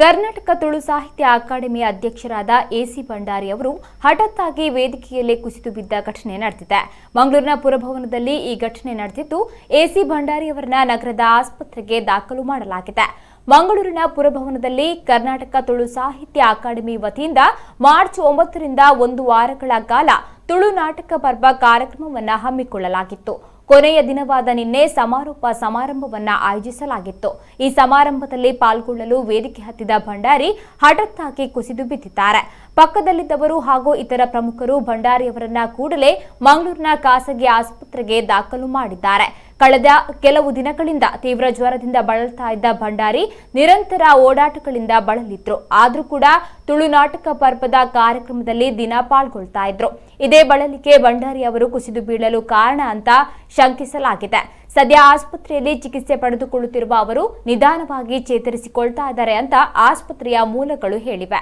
ಕರ್ನಾಟಕ ತುಳು ಸಾಹಿತ್ಯ ಅಕಾಡೆಮಿ ಅಧ್ಯಕ್ಷರಾದ ಎಸಿ ಭಂಡಾರಿ ಅವರು ಹಠಾತ್ತಾಗಿ ವೇದಿಕೆಯಲ್ಲೇ ಕುಸಿದು ಬಿದ್ದ ಘಟನೆ ನಡೆದಿದೆ. ಮಂಗಳೂರಿನ ಪುರಭವನದಲ್ಲಿ ಈ ಘಟನೆ ನಡೆದಿದ್ದು, ಎಸಿ ಭಂಡಾರಿ ಅವರನ್ನ ನಗರದ ಆಸ್ಪತ್ರೆಗೆ ದಾಖಲು ಮಾಡಲಾಗಿದೆ. ಮಂಗಳೂರಿನ ಪುರಭವನದಲ್ಲಿ ಕರ್ನಾಟಕ ತುಳು ಸಾಹಿತ್ಯ ಅಕಾಡೆಮಿ ವತಿಯಿಂದ ಮಾರ್ಚ್ 9ರಿಂದ 1 ವಾರಗಳ ಕಾಲ ತುಳು ನಾಟಕ ಪರ್ವ ಕಾರ್ಯಕ್ರಮವನ್ನು ಹಮ್ಮಿಕೊಳ್ಳಲಾಗಿತ್ತು. ಕೊನೆಯ ದಿನವಾದ ನಿನ್ನೆ ಸಮಾರೋಪ ಸಮಾರಂಭವನ್ನ ಆಯೋಜಿಸಲಾಗಿತ್ತು. ಈ ಸಮಾರಂಭದಲ್ಲಿ ಪಾಲ್ಗೊಳ್ಳಲು ವೇದಿಕೆ ಹತ್ತಿದ ಭಂಡಾರಿ ಹಠಾತ್ತಾಗಿ ಕುಸಿದು ಬಿದ್ದಿದ್ದಾರೆ. ಪಕ್ಕದಲ್ಲಿದ್ದವರು ಹಾಗೂ ಇತರ ಪ್ರಮುಖರು ಭಂಡಾರಿಯವರನ್ನ ಕೂಡಲೇ ಮಂಗಳೂರಿನ ಖಾಸಗಿ ಆಸ್ಪತ್ರೆಗೆ ದಾಖಲು ಮಾಡಿದ್ದಾರೆ. ಕಳೆದ ಕೆಲವು ದಿನಗಳಿಂದ ತೀವ್ರ ಜ್ವರದಿಂದ ಬಳಲ್ತಾ ಇದ್ದ ಭಂಡಾರಿ ನಿರಂತರ ಓಡಾಟಗಳಿಂದ ಬಳಲಿದ್ರು. ಆದ್ರೂ ಕೂಡ ತುಳು ನಾಟಕ ಪರ್ವದ ಕಾರ್ಯಕ್ರಮದಲ್ಲಿ ದಿನ ಪಾಲ್ಗೊಳ್ತಾ ಇದ್ರು. ಇದೇ ಬಳಲಿಕೆ ಭಂಡಾರಿ ಅವರು ಕುಸಿದು ಬೀಳಲು ಕಾರಣ ಅಂತ ಶಂಕಿಸಲಾಗಿದೆ. ಸದ್ಯ ಆಸ್ಪತ್ರೆಯಲ್ಲಿ ಚಿಕಿತ್ಸೆ ಪಡೆದುಕೊಳ್ಳುತ್ತಿರುವ ಅವರು ನಿಧಾನವಾಗಿ ಚೇತರಿಸಿಕೊಳ್ತಾ ಇದ್ದಾರೆ ಅಂತ ಆಸ್ಪತ್ರೆಯ ಮೂಲಗಳು ಹೇಳಿವೆ.